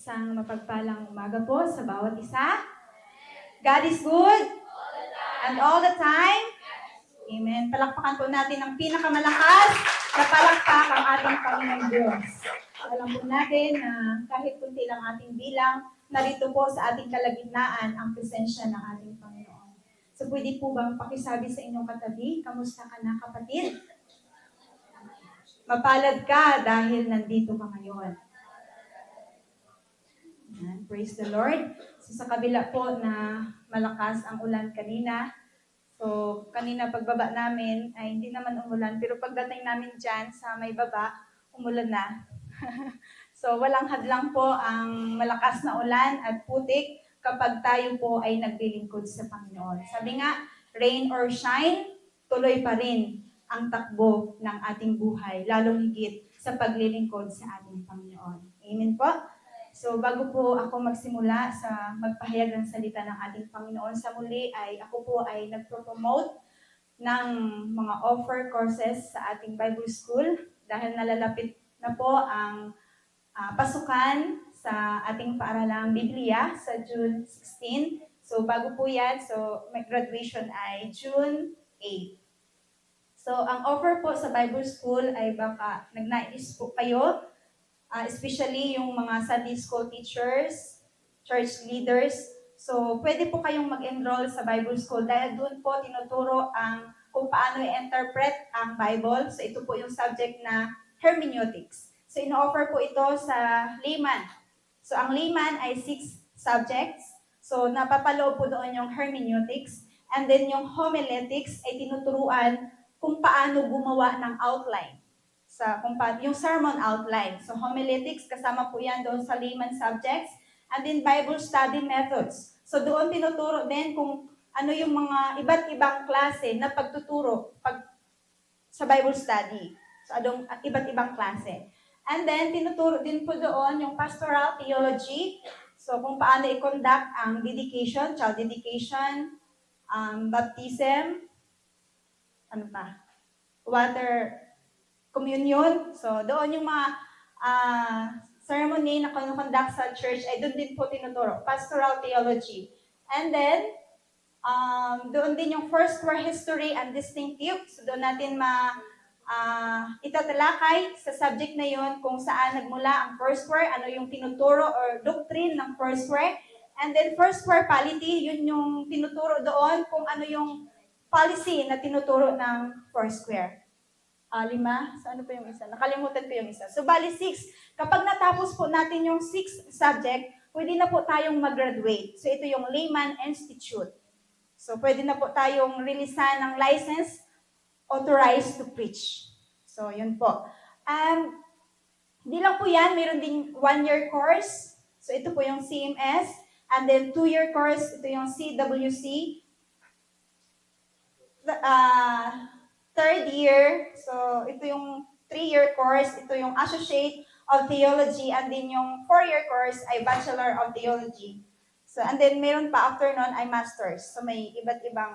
Isang mapagpalang umaga po sa bawat isa. God is good and all the time. Amen. Palakpakan po natin ang pinakamalakas na palakpak ang ating Panginoong Diyos. Alam po natin na kahit kunti lang ating bilang, narito po sa ating kalagitnaan ang presensya ng ating Panginoon. So pwede po bang pakisabi sa inyong katabi, kamusta ka na kapatid? Mapalad ka dahil nandito ka ngayon. Praise the Lord. So sa kabila po na malakas ang ulan kanina, so kanina pagbaba namin ay hindi naman umulan, pero pagdating namin dyan sa may baba, umulan na. So walang hadlang po ang malakas na ulan at putik kapag tayo po ay naglilingkod sa Panginoon. Sabi nga, rain or shine, tuloy pa rin ang takbo ng ating buhay, lalong higit sa paglilingkod sa ating Panginoon. Amen po? So bago po ako magsimula sa magpahayag ng salita ng ating Panginoon, sa muli ay ako po ay nagpropromote ng mga offer courses sa ating Bible School dahil nalalapit na po ang pasukan sa ating paaralang Biblia sa June 16. So bago po yan, so may graduation ay June 8. So ang offer po sa Bible School ay baka nagnais po kayo, especially yung mga Sunday school teachers, church leaders. So, pwede po kayong mag-enroll sa Bible School dahil doon po tinuturo kung paano i-interpret ang Bible. So, ito po yung subject na hermeneutics. So, ino-offer po ito sa layman. So, ang layman ay 6 subjects. So, napapaloob po doon yung hermeneutics. And then, yung homiletics ay tinuturuan kung paano gumawa ng outline. Yung sermon outline. So, homiletics, kasama po yan doon sa layman subjects. And then, Bible study methods. So, doon tinuturo din kung ano yung mga iba't ibang klase na pagtuturo sa Bible study. So, iba't ibang klase. And then, tinuturo din po doon yung pastoral theology. So, kung paano i-conduct ang dedication, child dedication, baptism, water communion. So, doon yung mga ceremony na conduct sa church ay doon din po tinuturo. Pastoral theology. And then, doon din yung first war history and distinctive. So, doon natin itatalakay sa subject na yon kung saan nagmula ang first war, ano yung tinuturo or doctrine ng first war. And then, first war polity, yun yung tinuturo doon kung ano yung policy na tinuturo ng first war. 5. So, ano pa yung isa? Nakalimutan ko yung isa. So, bali 6. Kapag natapos po natin yung 6 subject, pwede na po tayong mag-graduate. So, ito yung Layman Institute. So, pwede na po tayong releasean ng license, authorized to preach. So, yun po. Hindi lang po yan. Meron din 1-year course. So, ito po yung CMS. And then, 2-year course, ito yung CWC. Third year, so ito yung 3-year course, ito yung Associate of Theology, and then yung 4-year course ay Bachelor of Theology. So, and then meron pa after nun ay Masters. So, may iba't ibang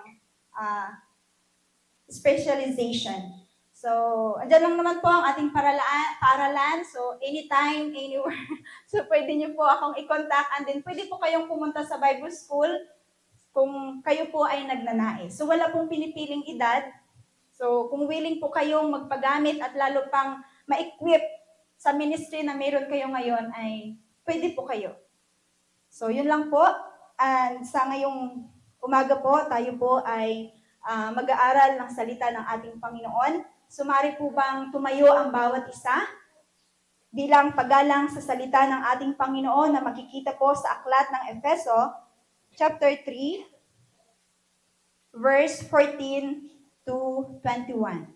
specialization. So, andyan lang naman po ang ating paaralan. So, anytime, anywhere. So, pwede niyo po akong i-contact, and then pwede po kayong pumunta sa Bible School kung kayo po ay nagnanais. So, wala pong pinipiling edad. So, kung willing po kayong magpagamit at lalo pang ma-equip sa ministry na meron kayo ngayon, ay pwede po kayo. So, yun lang po. And sa ngayong umaga po, tayo po ay mag-aaral ng salita ng ating Panginoon. Sumari po bang tumayo ang bawat isa bilang paggalang sa salita ng ating Panginoon na makikita po sa aklat ng Efeso, chapter 3, verse 14 to 21.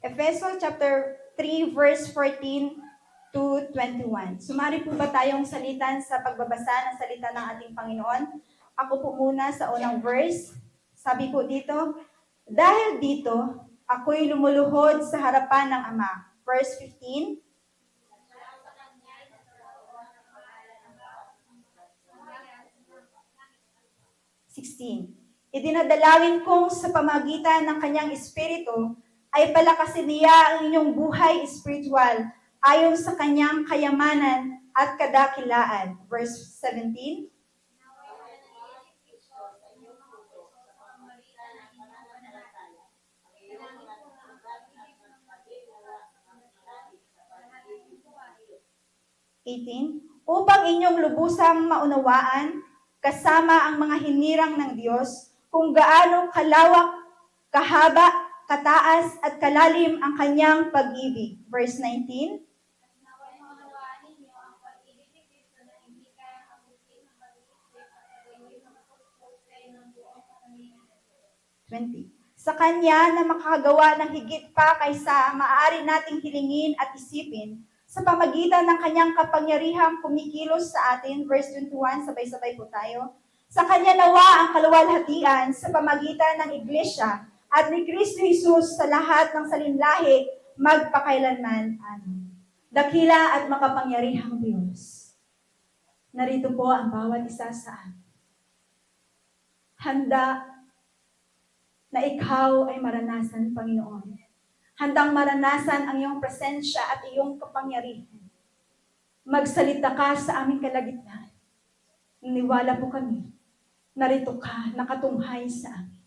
Efeso chapter 3 verse 14 to 21. Sumari po ba tayong salitan sa pagbabasa ng salita ng ating Panginoon? Ako po muna sa unang verse. Sabi po dito, dahil dito, ako'y lumuluhod sa harapan ng Ama. Verse 15. Idinadalangin kong sa pamagitan ng kanyang espiritu ay palakasin niya ang inyong buhay espiritual ayon sa kanyang kayamanan at kadakilaan. Verse 17. Upang inyong lubusang maunawaan, kasama ang mga hinirang ng Diyos, kung gaano kalawak, kahaba, kataas, at kalalim ang kanyang pag-ibig. Verse 19. 20. Sa Kanya na makakagawa ng higit pa kaysa maaari nating hilingin at isipin, sa pamagitan ng Kanyang kapangyarihang kumikilos sa atin, verse 21, sabay-sabay po tayo. Sa Kanya nawa ang kaluwalhatian sa pamagitan ng Iglesia at ni Kristo Jesus sa lahat ng salinlahi magpakailanman. Amen. Dakila at makapangyarihang Diyos, narito po ang bawat isa sa amin. Handa na ikaw ay maranasan, Panginoon. Handang maranasan ang iyong presensya at iyong kapangyarihan. Magsalita ka sa aming kalagitnaan. Naniwala po kami. Narito ka, nakatunghay sa amin.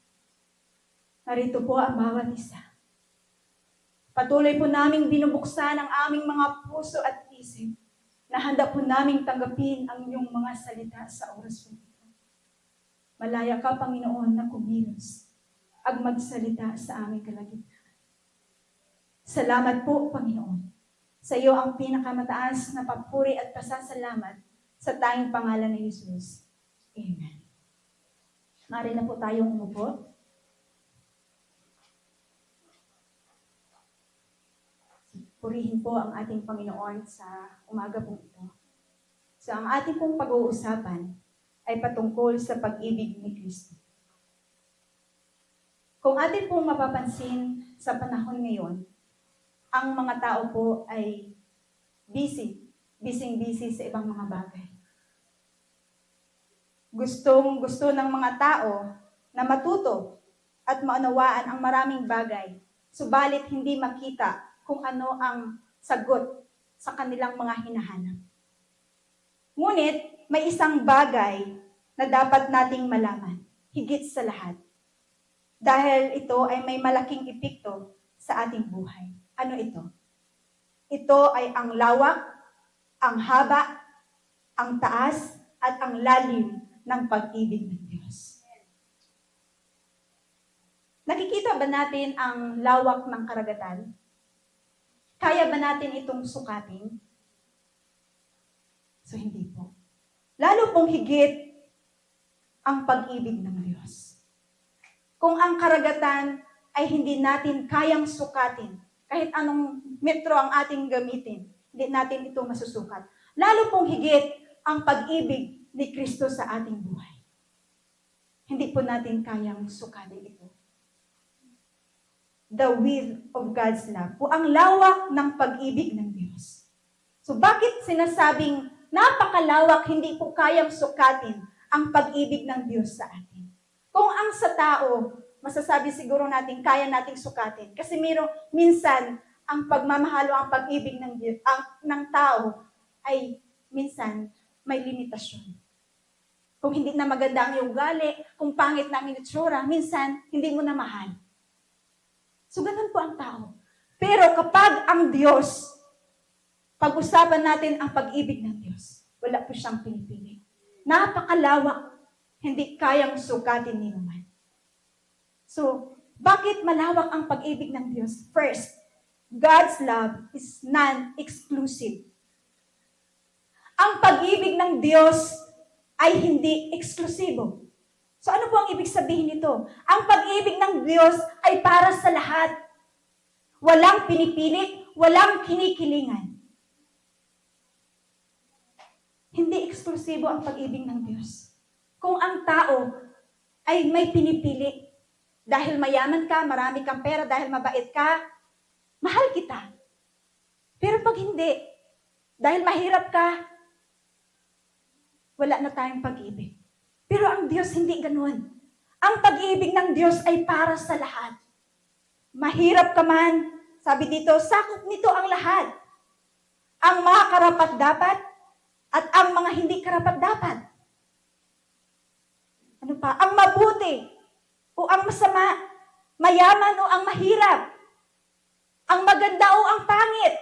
Narito po ang bawat isa. Patuloy po naming binubuksan ang aming mga puso at isip na handa po naming tanggapin ang iyong mga salita sa oras po ito. Malaya ka, Panginoon, na kumilos at magsalita sa aming kalagitnaan. Salamat po, Panginoon. Sa iyo ang pinakamataas na papuri at pasasalamat sa tanging pangalan ni Jesus. Amen. Maaari na po tayong umupo. Purihin po ang ating Panginoon sa umaga pong ito. So ang ating pong pag-uusapan ay patungkol sa pag-ibig ni Kristo. Kung atin pong mapapansin sa panahon ngayon, ang mga tao po ay busy sa ibang mga bagay. Gusto ng mga tao na matuto at maunawaan ang maraming bagay, subalit hindi makita kung ano ang sagot sa kanilang mga hinahanap. Ngunit may isang bagay na dapat nating malaman, higit sa lahat. Dahil ito ay may malaking epekto sa ating buhay. Ano ito? Ito ay ang lawak, ang haba, ang taas, at ang lalim ng pag-ibig ng Diyos. Nakikita ba natin ang lawak ng karagatan? Kaya ba natin itong sukatin? So hindi po. Lalo pong higit ang pag-ibig ng Diyos. Kung ang karagatan ay hindi natin kayang sukatin, kahit anong metro ang ating gamitin, hindi natin ito masusukat. Lalo pong higit ang pag-ibig ni Kristo sa ating buhay. Hindi po natin kayang sukatin ito. The width of God's love. O ang lawak ng pag-ibig ng Diyos. So bakit sinasabing napakalawak, hindi po kayang sukatin ang pag-ibig ng Diyos sa atin? Kung ang sa tao, masasabi siguro natin, kaya nating sukatin. Kasi minsan, ang pagmamahalo, ang pag-ibig ng tao ay minsan may limitasyon. Kung hindi na maganda ang iyong ugali, kung pangit na ang itsura, minsan hindi mo na mahal. So ganun po ang tao. Pero kapag ang Diyos, pag-usapan natin ang pag-ibig ng Diyos, wala po siyang pinipili. Napakalawak. Hindi kayang sukatin ni naman. So, bakit malawak ang pag-ibig ng Diyos? First, God's love is non-exclusive. Ang pag-ibig ng Diyos ay hindi eksklusibo. So, ano po ang ibig sabihin nito? Ang pag-ibig ng Diyos ay para sa lahat. Walang pinipili, walang kinikilingan. Hindi eksklusibo ang pag-ibig ng Diyos. Kung ang tao ay may pinipili, dahil mayaman ka, marami kang pera, dahil mabait ka, mahal kita. Pero pag hindi, dahil mahirap ka, wala na tayong pag-ibig. Pero ang Diyos hindi ganun. Ang pag-ibig ng Diyos ay para sa lahat. Mahirap ka man, sabi dito, sakop nito ang lahat. karapat-dapat at ang mga hindi karapat-dapat. Ano pa? Ang mabuti o ang masama, mayaman o ang mahirap, ang maganda o ang pangit,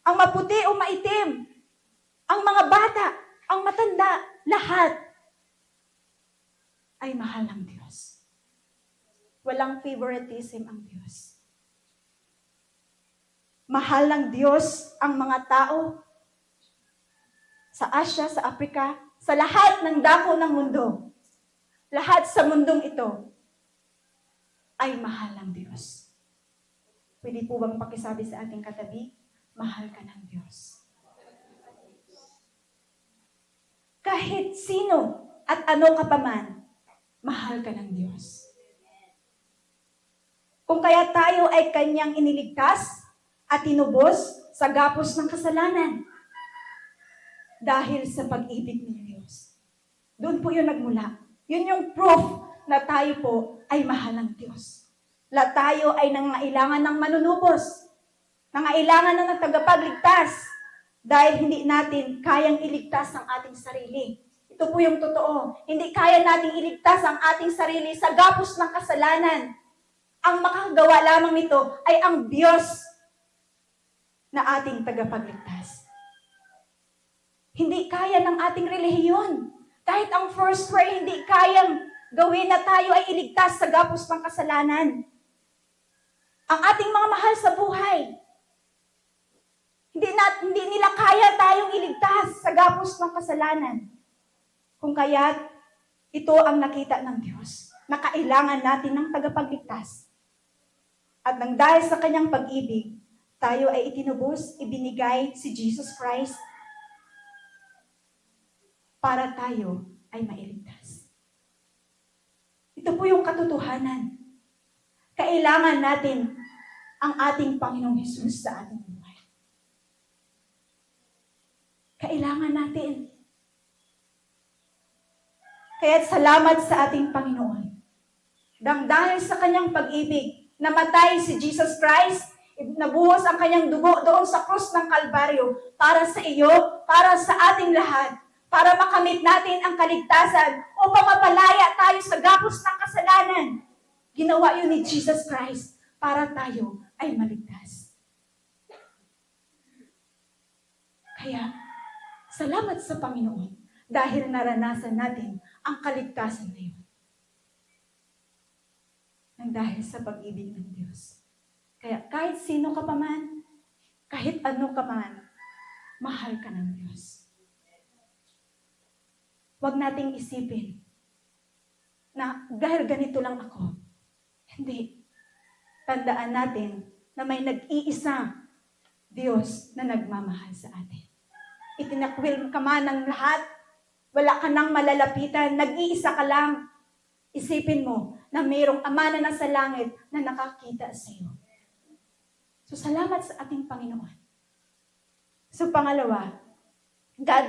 ang maputi o maitim, ang mga bata, ang matanda, lahat ay mahal ng Diyos. Walang favoritism ang Diyos. Mahal ng Diyos ang mga tao sa Asia, sa Africa, sa lahat ng dako ng mundo. Lahat sa mundong ito ay mahal ng Diyos. Pwede po bang pakisabi sa ating katabi, mahal ka ng Diyos. Kahit sino at ano ka pa man, mahal ka ng Diyos. Kung kaya tayo ay Kanyang iniligtas at tinubos sa gapos ng kasalanan dahil sa pag-ibig ng Diyos. Doon po yun nagmula. Yun yung proof na tayo po ay mahal ng Diyos. La tayo ay nangailangan ng manunubos, nangailangan ng tagapagligtas, dahil hindi natin kayang iligtas ang ating sarili. Ito po yung totoo. Hindi kaya nating iligtas ang ating sarili sa gapos ng kasalanan. Ang makakagawa lamang nito ay ang Diyos na ating tagapagligtas. Hindi kaya ng ating relihiyon. Kahit ang first prayer, hindi kayang gawin na tayo ay iligtas sa gapos ng kasalanan. Ang ating mga mahal sa buhay, hindi nila kaya tayong iligtas sa gapos ng kasalanan. Kung kaya't ito ang nakita ng Diyos, na kailangan natin ng tagapagligtas. At nang dahil sa Kanyang pag-ibig, tayo ay itinubos, ibinigay si Jesus Christ para tayo ay mailigtas. Ito po yung katotohanan. Kailangan natin ang ating Panginoong Hesus sa ating buhay. Kailangan natin. Kaya't salamat sa ating Panginoon. Dahil sa Kanyang pag-ibig, namatay si Jesus Christ, nabuhos ang Kanyang dugo doon sa krus ng Kalbaryo para sa iyo, para sa ating lahat, para makamit natin ang kaligtasan upang mapalaya tayo sa gapos ng kasalanan. Ginawa yun ni Jesus Christ para tayo ay maligtas. Kaya, salamat sa Panginoon dahil naranasan natin ang kaligtasan na yun. Nang dahil sa pag-ibig ng Diyos. Kaya kahit sino ka pa man, kahit ano ka man, mahal ka ng Diyos. Huwag nating isipin na dahil ganito lang ako. Hindi. Tandaan natin na may nag-iisa Diyos na nagmamahal sa atin. Itinakwil ka man ng lahat, wala ka nang malalapitan, nag-iisa ka lang. Isipin mo na mayroong Ama na nasa langit na nakakita sa iyo. So, salamat sa ating Panginoon. So, pangalawa, God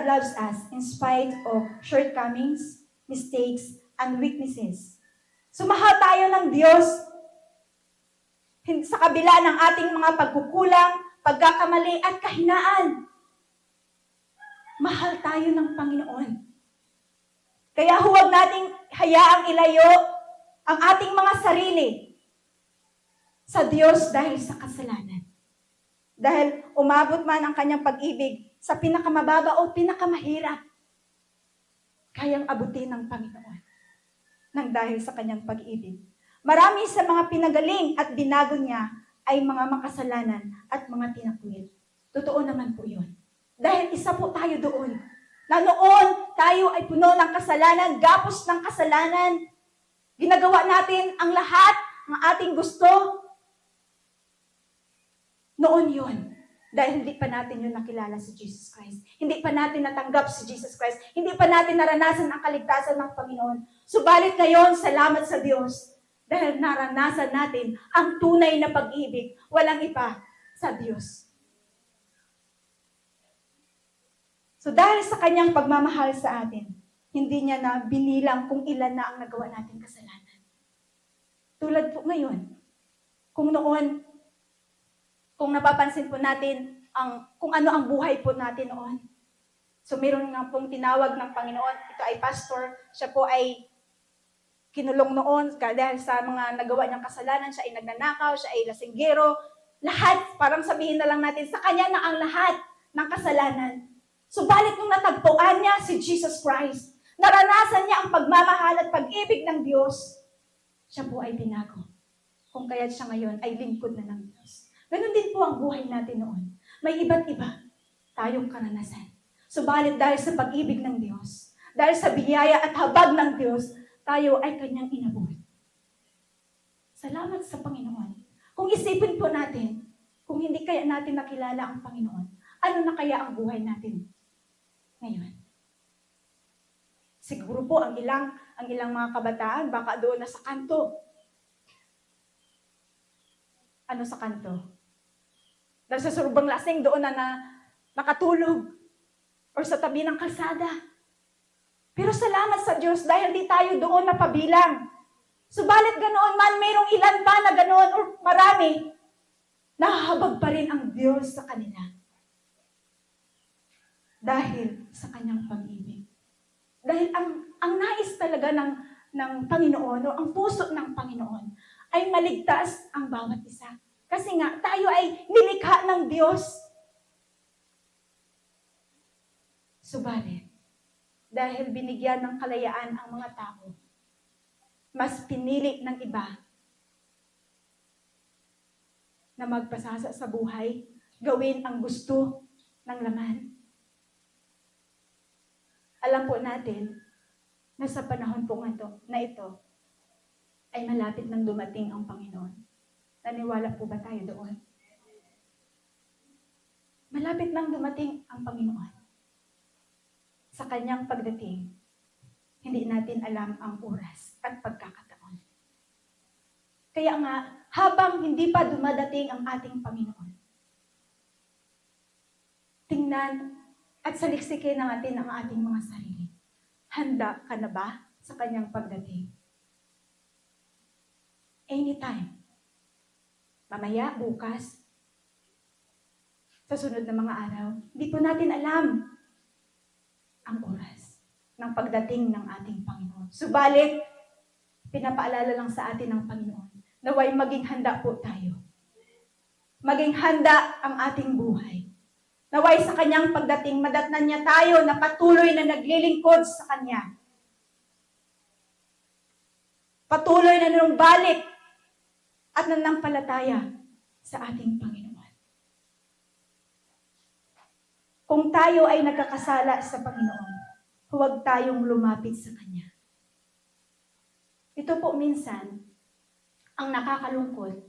loves us in spite of shortcomings, mistakes, and weaknesses. So, mahal tayo ng Diyos sa kabila ng ating mga pagkukulang, pagkakamali, at kahinaan. Mahal tayo ng Panginoon. Kaya huwag nating hayaang ilayo ang ating mga sarili sa Diyos dahil sa kasalanan. Dahil umabot man ang Kanyang pag-ibig sa pinakamababa o pinakamahirap, kayang abutin ng Panginoon nang dahil sa Kanyang pag-ibig. Marami sa mga pinagaling at binago niya ay mga makasalanan at mga tinakwil. Totoo naman po yun. Dahil isa po tayo doon. Na noon, tayo ay puno ng kasalanan, gapos ng kasalanan. Ginagawa natin ang lahat ng ating gusto. Noon yun. Dahil hindi pa natin yun nakilala si Jesus Christ. Hindi pa natin natanggap si Jesus Christ. Hindi pa natin naranasan ang kaligtasan ng Panginoon. Subalit ngayon, salamat sa Diyos. Dahil naranasan natin ang tunay na pag-ibig. Walang iba sa Diyos. So dahil sa Kanyang pagmamahal sa atin, hindi niya na binilang kung ilan na ang nagawa nating kasalanan. Tulad po ngayon, kung noon, kung napapansin po natin, kung ano ang buhay po natin noon. So meron nga pong tinawag ng Panginoon, ito ay pastor, siya po ay kinulong noon dahil sa mga nagawa niyang kasalanan, siya ay nagnanakaw, siya ay lasinggero, lahat, parang sabihin na lang natin, sa kanya na ang lahat ng kasalanan. Subalit nung natagpuan niya si Jesus Christ, naranasan niya ang pagmamahal at pag-ibig ng Diyos, siya po ay binago. Kung kaya siya ngayon ay lingkod na ng Diyos. Ganon din po ang buhay natin noon. May iba't iba tayong karanasan. Subalit dahil sa pag-ibig ng Diyos, dahil sa biyaya at habag ng Diyos, tayo ay kanyang inabot. Salamat sa Panginoon. Kung isipin po natin, kung hindi kaya natin nakilala ang Panginoon, ano na kaya ang buhay natin ngayon? Siguro po ang ilang mga kabataan, baka doon na sa kanto. Ano sa kanto? Dahil sa sobrang lasing, doon na nakatulog. Or sa tabi ng kalsada. Pero salamat sa Diyos dahil di tayo doon napabilang. Subalit ganoon man, mayroong ilan pa na ganoon or marami, nahahabag pa rin ang Diyos sa kanila. Dahil sa kanyang pag-ibig. Dahil ang nais talaga ng Panginoon o ang puso ng Panginoon ay maligtas ang bawat isa. Kasi nga, tayo ay nilikha ng Diyos. Subalit, dahil binigyan ng kalayaan ang mga tao, mas pinili ng iba na magpasasa sa buhay, gawin ang gusto ng laman. Alam po natin na sa panahon po na ito ay malapit nang dumating ang Panginoon. Naniwala po ba tayo doon? Malapit nang dumating ang Panginoon. Sa kanyang pagdating, hindi natin alam ang oras at pagkakataon. Kaya nga, habang hindi pa dumadating ang ating Panginoon, tingnan at saliksikin natin ang ating mga sarili. Handa ka na ba sa kanyang pagdating? Anytime. Mamaya, bukas, sa sunod na mga araw, hindi po natin alam ang oras ng pagdating ng ating Panginoon. Subalit, pinapaalala lang sa atin ng Panginoon, naway maging handa po tayo. Maging handa ang ating buhay. Naway sa kanyang pagdating, madatnan niya tayo na patuloy na naglilingkod sa kanya. Patuloy na nanumbalik at nanampalataya sa ating Panginoon. Kung tayo ay nagkakasala sa Panginoon, huwag tayong lumapit sa Kanya. Ito po minsan, ang nakakalungkot.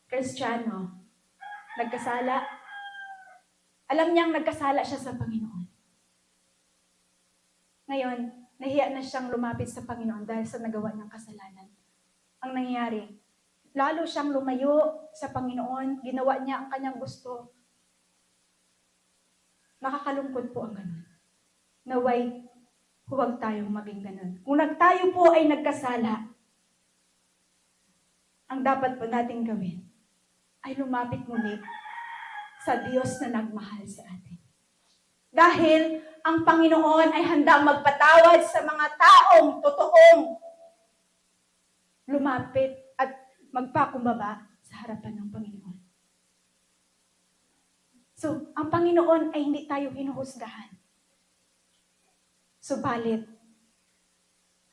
Kristiyano, nagkasala. Alam niyang nagkasala siya sa Panginoon. Ngayon, nahiya na siyang lumapit sa Panginoon dahil sa nagawa niyang kasalanan. Ang nangyayari, lalo siyang lumayo sa Panginoon, ginawa niya ang kanyang gusto. Nakakalungkot po ang ganun. Naway, huwag tayong maging ganun. Kung tayo po ay nagkasala, ang dapat po natin gawin ay lumapit muli sa Diyos na nagmahal sa atin. Dahil ang Panginoon ay handang magpatawad sa mga taong totoong lumapit at magpakumbaba sa harapan ng Panginoon. So, ang Panginoon ay hindi tayo hinuhusgahan. Subalit,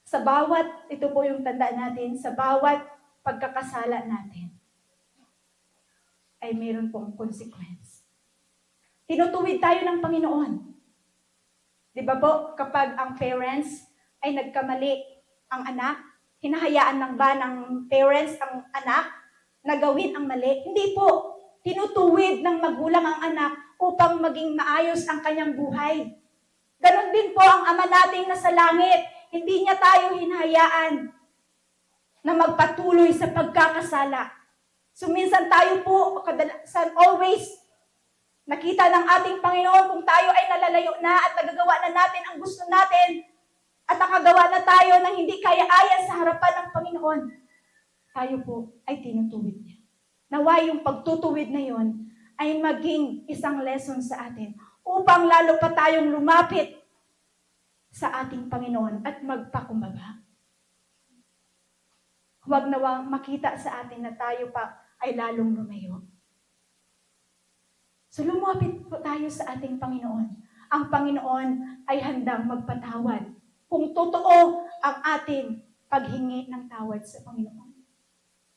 sa bawat, ito po yung tandaan natin, sa bawat pagkakasala natin, ay mayroon pong consequence. Tinutuwid tayo ng Panginoon. Di ba po, kapag ang parents ay nagkamali ang anak, hinahayaan lang ba ng parents ang anak na gawin ang mali? Hindi po. Tinutuwid ng magulang ang anak upang maging maayos ang kanyang buhay. Ganon din po ang Ama nating nasa langit. Hindi niya tayo hinahayaan na magpatuloy sa pagkakasala. So minsan tayo po, kadalasan always, nakita ng ating Panginoon kung tayo ay nalalayo na at nagagawa na natin ang gusto natin at nakagawa na tayo ng hindi kaya-aya sa harapan ng Panginoon. Tayo po ay tinutuwid niya. Naway yung pagtutuwid na yon ay maging isang lesson sa atin upang lalo pa tayong lumapit sa ating Panginoon at magpakumbaba. Huwag nawang makita sa atin na tayo pa ay lalong lumayo. So lumapit po tayo sa ating Panginoon. Ang Panginoon ay handang magpatawad kung totoo ang ating paghingi ng tawad sa Panginoon.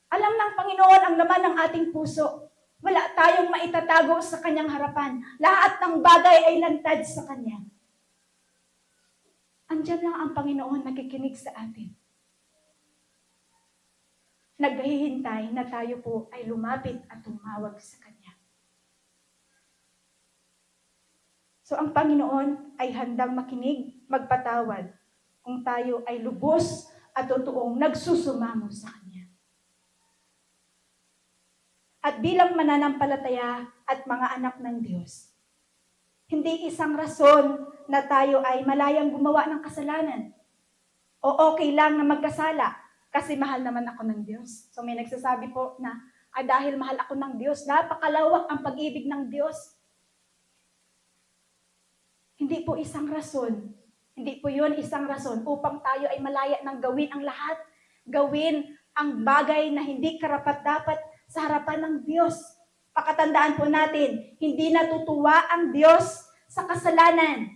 Alam ng Panginoon ang laman ng ating puso. Wala tayong maitatago sa Kanyang harapan. Lahat ng bagay ay lantad sa Kanya. Andiyan lang ang Panginoon nakikinig sa atin. Naghihintay na tayo po ay lumapit at tumawag sa Kanya. So ang Panginoon ay handang makinig, magpatawad kung tayo ay lubos at totoong nagsusumamo sa Kanya. At bilang mananampalataya at mga anak ng Diyos, hindi isang rason na tayo ay malayang gumawa ng kasalanan. O okay lang na magkasala kasi mahal naman ako ng Diyos. So may nagsasabi po na, dahil mahal ako ng Diyos, napakalawak ang pag-ibig ng Diyos. Hindi po isang rason. Hindi po yun isang rason upang tayo ay malaya ng gawin ang lahat. Gawin ang bagay na hindi karapat-dapat sa harapan ng Diyos. Pakatandaan po natin, hindi natutuwa ang Diyos sa kasalanan.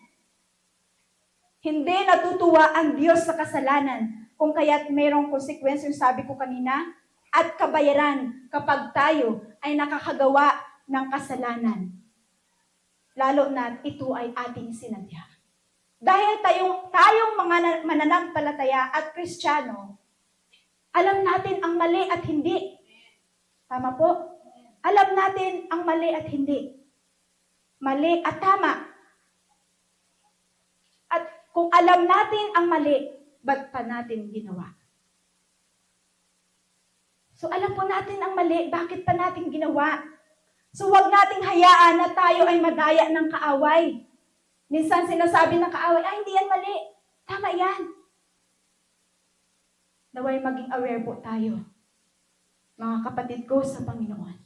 Hindi natutuwa ang Diyos sa kasalanan. Kung kaya't mayroong konsekwensya, sabi ko kanina, at kabayaran kapag tayo ay nakakagawa ng kasalanan. Lalo na ito ay ating sinadya. Dahil tayong mga mananampalataya at Kristiyano, alam natin ang mali at hindi. Tama po? Alam natin ang mali at hindi. Mali at tama. At kung alam natin ang mali, ba't pa natin ginawa? So alam po natin ang mali, bakit pa natin ginawa? So huwag nating hayaan na tayo ay madaya ng kaaway. Minsan sinasabi ng kaaway, hindi yan mali. Tama yan. Naway maging aware po tayo. Mga kapatid ko sa Panginoon,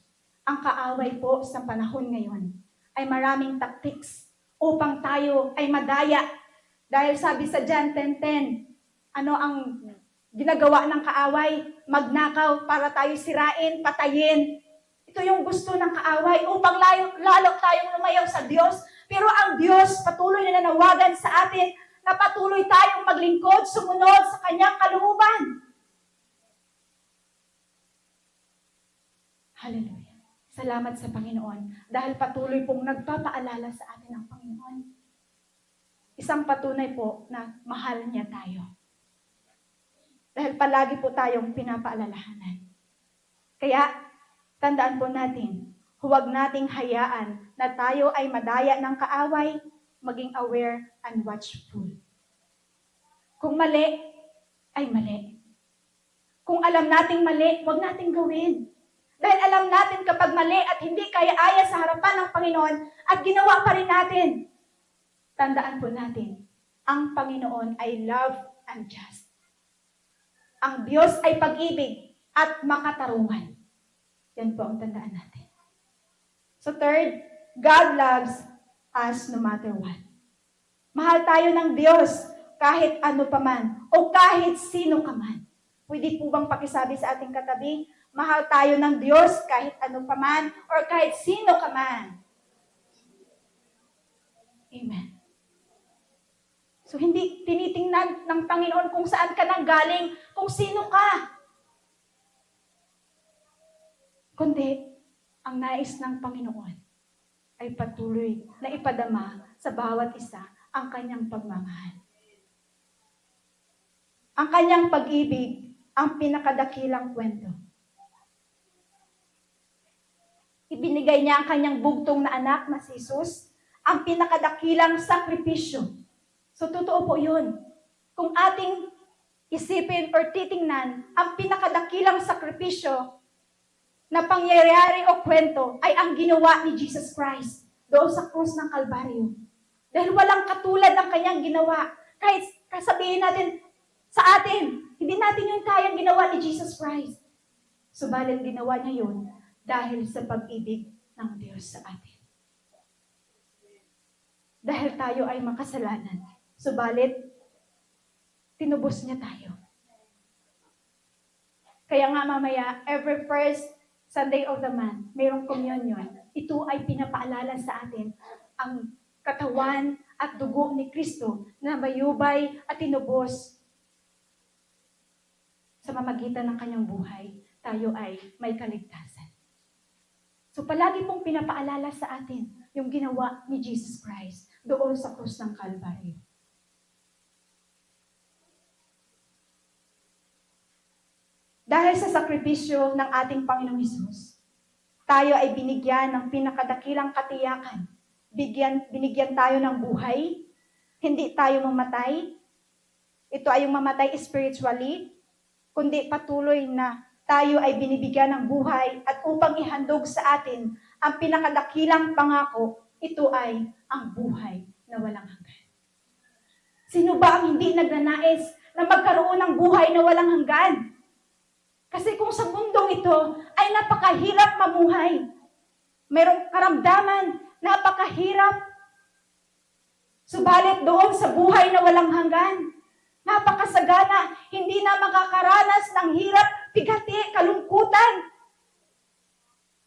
ang kaaway po sa panahon ngayon ay maraming tactics upang tayo ay madaya. Dahil sabi sa John 10:10, ano ang ginagawa ng kaaway? Magnakaw para tayo sirain, patayin. Ito yung gusto ng kaaway upang lalo tayong lumayaw sa Diyos. Pero ang Diyos patuloy na nanawagan sa atin na patuloy tayong maglingkod, sumunod sa Kanyang kalooban. Hallelujah. Salamat sa Panginoon dahil patuloy pong nagpapaalala sa atin ang Panginoon. Isang patunay po na mahal niya tayo. Dahil palagi po tayong pinapaalalahanan. Kaya, tandaan po natin, huwag nating hayaan na tayo ay madaya ng kaaway, maging aware and watchful. Kung mali, ay mali. Kung alam nating mali, huwag nating gawin. Dahil alam natin kapag mali at hindi kaya-aya sa harapan ng Panginoon at ginawa pa rin natin, tandaan po natin, ang Panginoon ay love and just. Ang Diyos ay pag-ibig at makatarungan. Yan po ang tandaan natin. So third, God loves us no matter what. Mahal tayo ng Diyos kahit ano pa man o kahit sino ka man. Pwede po bang pakisabi sa ating katabi, mahal tayo ng Diyos kahit ano pa man or kahit sino ka man. Amen. So hindi tinitingnan ng Panginoon kung saan ka nang galing, kung sino ka. Kundi, ang nais ng Panginoon ay patuloy na ipadama sa bawat isa ang kanyang pagmamahal. Ang kanyang pag-ibig, ang pinakadakilang kwento. Ibinigay niya ang kanyang bugtong na anak na si Jesus, ang pinakadakilang sakripisyo. So, totoo po yun. Kung ating isipin or titingnan, ang pinakadakilang sakripisyo na pangyayari o kwento ay ang ginawa ni Jesus Christ doon sa krus ng Kalbaryo. Dahil walang katulad ang kanyang ginawa. Kahit sabihin natin sa atin, hindi natin yung kayang ginawa ni Jesus Christ. Subalit ginawa niya yun dahil sa pag-ibig ng Diyos. Diyos sa atin. Dahil tayo ay makasalanan. Subalit, tinubos niya tayo. Kaya nga mamaya, every first Sunday of the month, mayroong communion. Ito ay pinapaalala sa atin ang katawan at dugo ni Kristo na mayubay at tinubos sa mamagitan ng kanyang buhay. Tayo ay may kaligtasan. So palagi pong pinapaalala sa atin yung ginawa ni Jesus Christ doon sa krus ng Kalbaryo. Dahil sa sakripisyo ng ating Panginoong Hesus, tayo ay binigyan ng pinakadakilang katiyakan. Binigyan tayo ng buhay, hindi tayo mamatay. Ito ay yung mamatay spiritually, kundi patuloy na tayo ay binibigyan ng buhay at upang ihandog sa atin ang pinakadakilang pangako, ito ay ang buhay na walang hanggan. Sino ba ang hindi nagnanais na magkaroon ng buhay na walang hanggan? Kasi kung sa mundong ito ay napakahirap mamuhay, merong karamdaman, napakahirap. Subalit doon sa buhay na walang hanggan, napakasagana, hindi na makakaranas ng hirap, bigati, kalungkutan.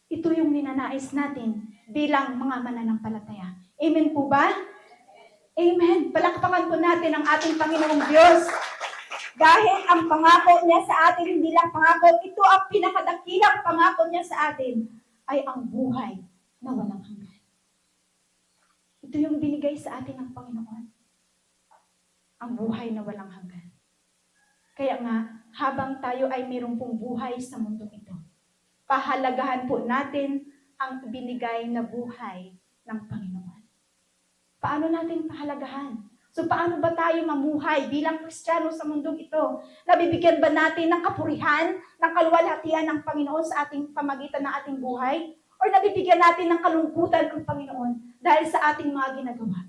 Ito yung ninanais natin bilang mga mananampalataya. Amen po ba? Amen. Palakpakan po natin ang ating Panginoong Diyos. Dahil ang pangako niya sa atin, hindi lang pangako, ito ang pinakadakilang pangako niya sa atin, ay ang buhay na walang hanggan. Ito yung binigay sa atin ng Panginoon. Ang buhay na walang hanggan. Kaya nga, habang tayo ay mayroong pong buhay sa mundong ito, pahalagahan po natin ang binigay na buhay ng Panginoon. Paano natin pahalagahan? So paano ba tayo mamuhay bilang Kristiyano sa mundong ito? Nabibigyan ba natin ng kapurihan, ng kaluwalhatian ng Panginoon sa ating pamagitan ng ating buhay? O nabibigyan natin ng kalungkutan ng Panginoon dahil sa ating mga ginagawa?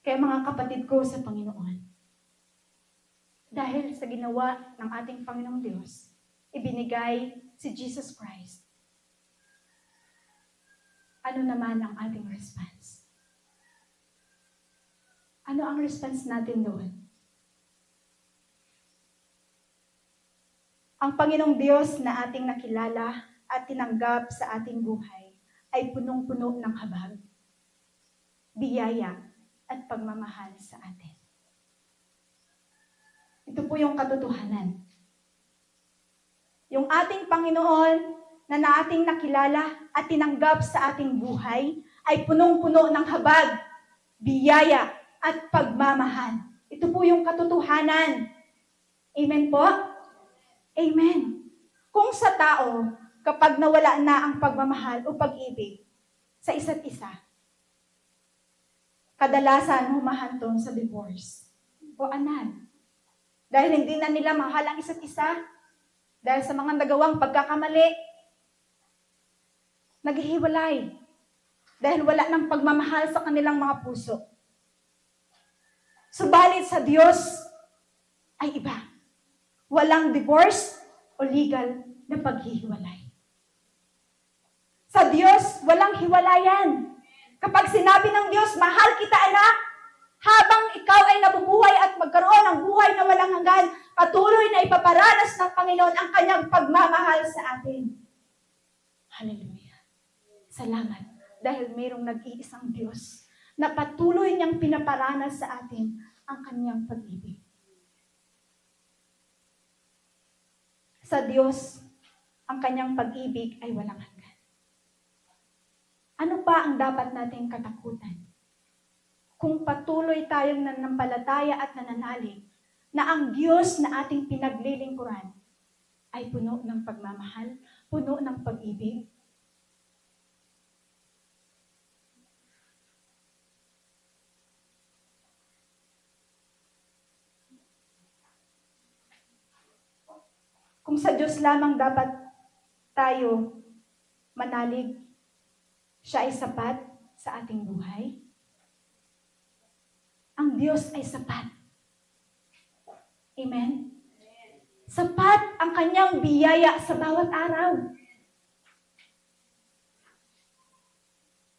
Kaya mga kapatid ko sa Panginoon, dahil sa ginawa ng ating Panginoong Diyos, ibinigay si Jesus Christ. Ano naman ang ating response? Ano ang response natin doon? Ang Panginoong Diyos na ating nakilala at tinanggap sa ating buhay ay punong-puno ng habag, biyaya, at pagmamahal sa atin. Ito po yung katotohanan. Yung ating Panginoon na ating nakilala at tinanggap sa ating buhay ay punong-puno ng habag, biyaya, at pagmamahal. Ito po yung katotohanan. Amen po? Amen. Kung sa tao, kapag nawala na ang pagmamahal o pag-ibig sa isa't isa, kadalasan humahantong sa divorce o anal. Dahil hindi na nila mahal ang isa't isa, dahil sa mga nagawang pagkakamali, naghihiwalay. Dahil wala ng pagmamahal sa kanilang mga puso. Subalit sa Diyos ay iba. Walang divorce o legal na paghihiwalay. Sa Diyos, walang hiwalayan. Kapag sinabi ng Diyos, mahal kita anak, habang ikaw ay nabubuhay at magkaroon ng buhay na walang hanggan, patuloy na ipaparanas ng Panginoon ang kanyang pagmamahal sa atin. Hallelujah. Salamat. Dahil mayroong nag-iisang Diyos na patuloy niyang pinaparanas sa atin ang kanyang pag-ibig. Sa Diyos, ang kanyang pag-ibig ay walang hanggan. Ano pa ang dapat nating katakutan? Kung patuloy tayong nanampalataya at nananalig na ang Diyos na ating pinaglilingkuran ay puno ng pagmamahal, puno ng pag-ibig, kung sa Diyos lamang dapat tayo manalig, siya ay sapat sa ating buhay. Ang Diyos ay sapat. Amen? Sapat ang kanyang biyaya sa bawat araw.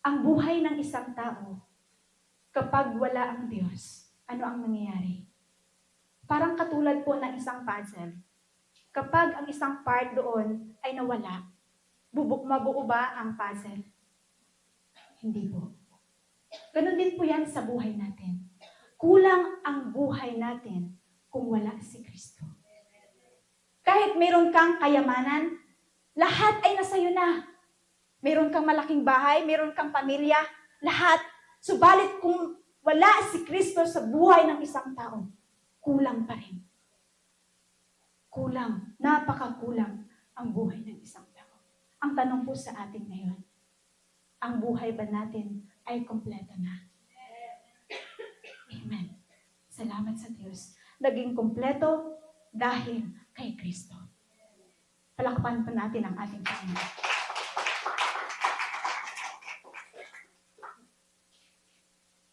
Ang buhay ng isang tao, kapag wala ang Diyos, ano ang nangyayari? Parang katulad po ng isang puzzle. Kapag ang isang part doon ay nawala, mabuo ba ang puzzle? Hindi po. Ganon din po yan sa buhay natin. Kulang ang buhay natin kung wala si Kristo. Kahit meron kang kayamanan, lahat ay nasa iyo na. Meron kang malaking bahay, meron kang pamilya, lahat. Subalit kung wala si Kristo sa buhay ng isang tao, kulang pa rin. Kulang, napakakulang ang buhay ng isang tao. Ang tanong po sa atin ngayon, ang buhay ba natin ay kompleto na? Amen. Salamat sa Diyos. Naging kompleto dahil kay Kristo. Palakpan pa natin ang ating Panginoon.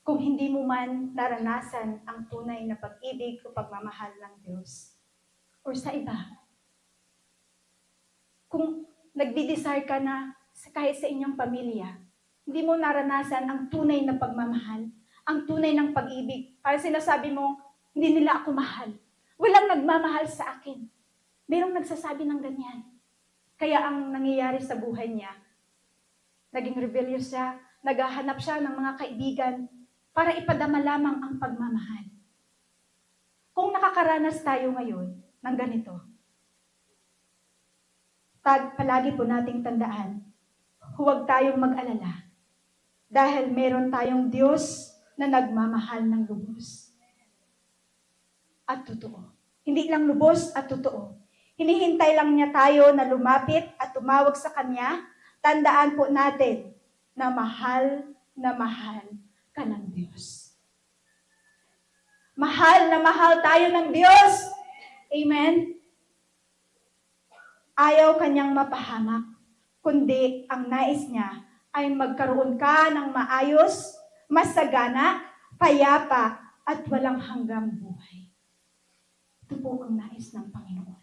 Kung hindi mo man naranasan ang tunay na pag-ibig o pagmamahal ng Diyos, or sa iba, kung nagdi-desire ka na kahit sa inyong pamilya, hindi mo naranasan ang tunay na pagmamahal, ang tunay ng pag-ibig. Para sinasabi mo, hindi nila ako mahal. Walang nagmamahal sa akin. Merong nagsasabi ng ganyan. Kaya ang nangyayari sa buhay niya, naging rebellious siya, naghahanap siya ng mga kaibigan para ipadama lamang ang pagmamahal. Kung nakakaranas tayo ngayon ng ganito, palagi po nating tandaan, huwag tayong mag-alala dahil meron tayong Diyos na nagmamahal ng lubos at totoo. Hindi lang lubos at totoo. Hinihintay lang niya tayo na lumapit at tumawag sa Kanya. Tandaan po natin na mahal ka ng Diyos. Mahal na mahal tayo ng Diyos. Amen? Ayaw Kanyang mapahamak, kundi ang nais niya ay magkaroon ka ng maayos, masagana, payapa, at walang hanggang buhay. Ito po ang nais ng Panginoon.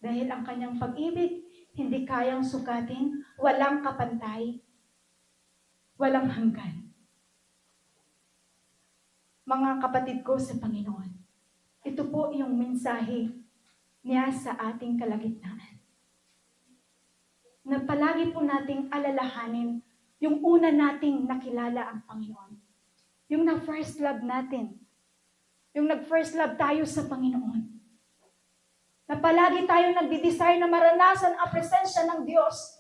Dahil ang Kanyang pag-ibig, hindi kayang sukatin, walang kapantay, walang hanggan. Mga kapatid ko sa Panginoon, ito po yung mensahe niya sa ating kalagitnaan. Na palagi po nating alalahanin yung una nating nakilala ang Panginoon. Yung na-first love natin. Yung nag-first love tayo sa Panginoon. Na palagi tayo nagdi-desire na maranasan ang presensya ng Diyos.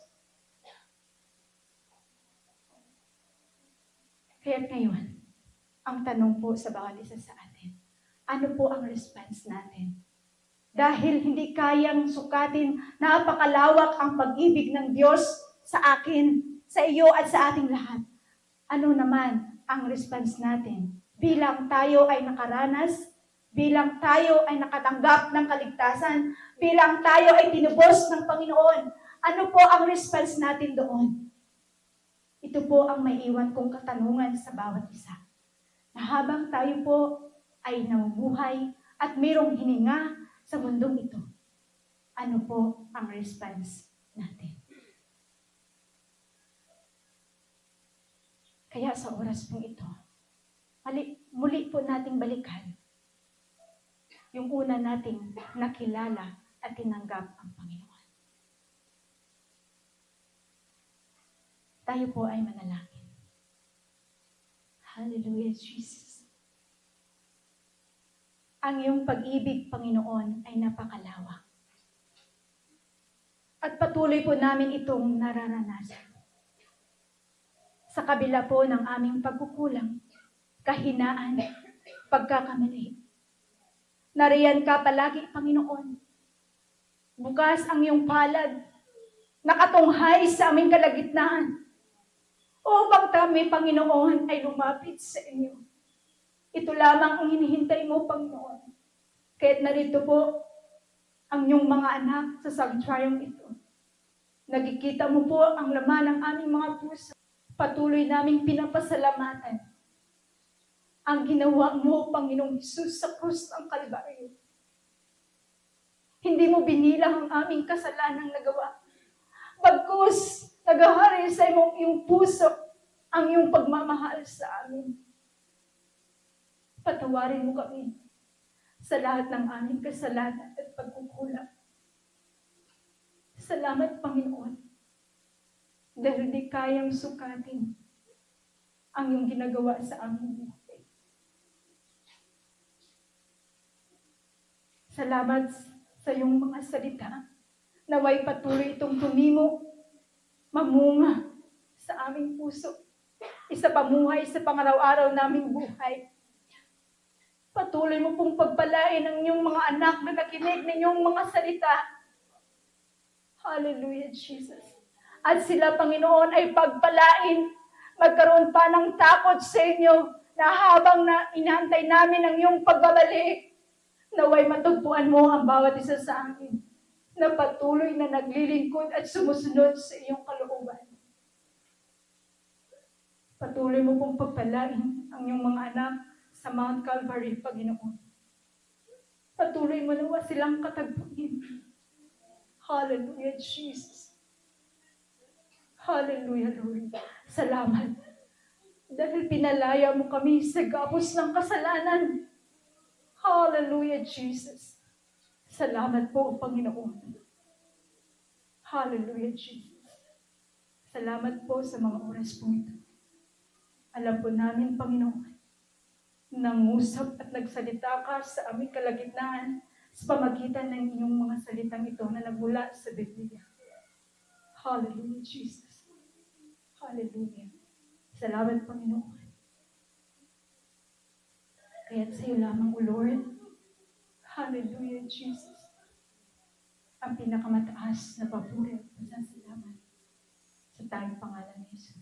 Kaya ngayon, ang tanong po sa bawat isa sa atin, ano po ang response natin? Dahil hindi kayang sukatin, napakalawak ang pag-ibig ng Diyos sa akin, sa iyo at sa ating lahat. Ano naman ang response natin? Bilang tayo ay nakaranas, bilang tayo ay nakatanggap ng kaligtasan, bilang tayo ay tinubos ng Panginoon, ano po ang response natin doon? Ito po ang may iwan kong katanungan sa bawat isa. Na habang tayo po ay namubuhay at mayroong hininga sa mundong ito, ano po ang response natin? Kaya sa oras pong ito, muli po nating balikan yung una nating nakilala at tinanggap ang Panginoon. Tayo po ay manalangin. Hallelujah, Jesus. Ang iyong pag-ibig, Panginoon, ay napakalawak. At patuloy po namin itong nararanasan. Sa kabila po ng aming pagkukulang, kahinaan, pagkakamali. Nariyan ka palagi, Panginoon. Bukas ang iyong palad, nakatunghay sa aming kalagitnaan. Upang kami, Panginoon, ay lumapit sa inyo. Ito lamang ang hinihintay mo, Panginoon. Kaya't narito po ang iyong mga anak sa sanctuaryong ito. Nagkikita mo po ang laman ng aming mga puso. Patuloy naming pinapasalamatan ang ginawa mo, Panginoong Hesus, sa krus ng Kalbaryo. Hindi mo binilang ang aming kasalanang nagawa. Bagkus, nagahari sa iyong puso ang iyong pagmamahal sa amin. Patawarin mo kami sa lahat ng aming kasalanan at pagkukulang. Salamat, Panginoon, dahil di kayang sukatin ang iyong ginagawa sa aming buhay. Salamat sa iyong mga salita. Naway patuloy itong tumimo, mamunga sa aming puso. Isa pamuhay sa pangaraw-araw naming buhay. Patuloy mo pong pagpalain ang iyong mga anak na nakinig ng iyong mga salita. Hallelujah, Jesus. At sila, Panginoon, ay pagpalain. Magkaroon pa ng takot sa inyo na habang inahantay namin ang iyong pagbabalik, naway matagpuan mo ang bawat isa sa amin na patuloy na naglilingkod at sumusunod sa iyong kalooban. Patuloy mo pong pagpalain ang iyong mga anak sa Mount Calvary, Panginoon. Patuloy mo nawa silang katagpuin. Hallelujah, Jesus. Hallelujah, Lord. Salamat. Dahil pinalaya mo kami sa gapos ng kasalanan. Hallelujah, Jesus. Salamat po, Panginoon. Hallelujah, Jesus. Salamat po sa mga oras po ito. Alam po namin, Panginoon, nangusap at nagsalita ka sa aming kalagitnaan sa pamagitan ng inyong mga salitang ito na nagmula sa Biblia. Hallelujah, Jesus. Hallelujah. Salamat, Panginoon. Kaya't sa iyo lamang, O Lord. Hallelujah, Jesus. Ang pinakamataas na papuri at pasasalamat sa tayong pangalan ni Jesus.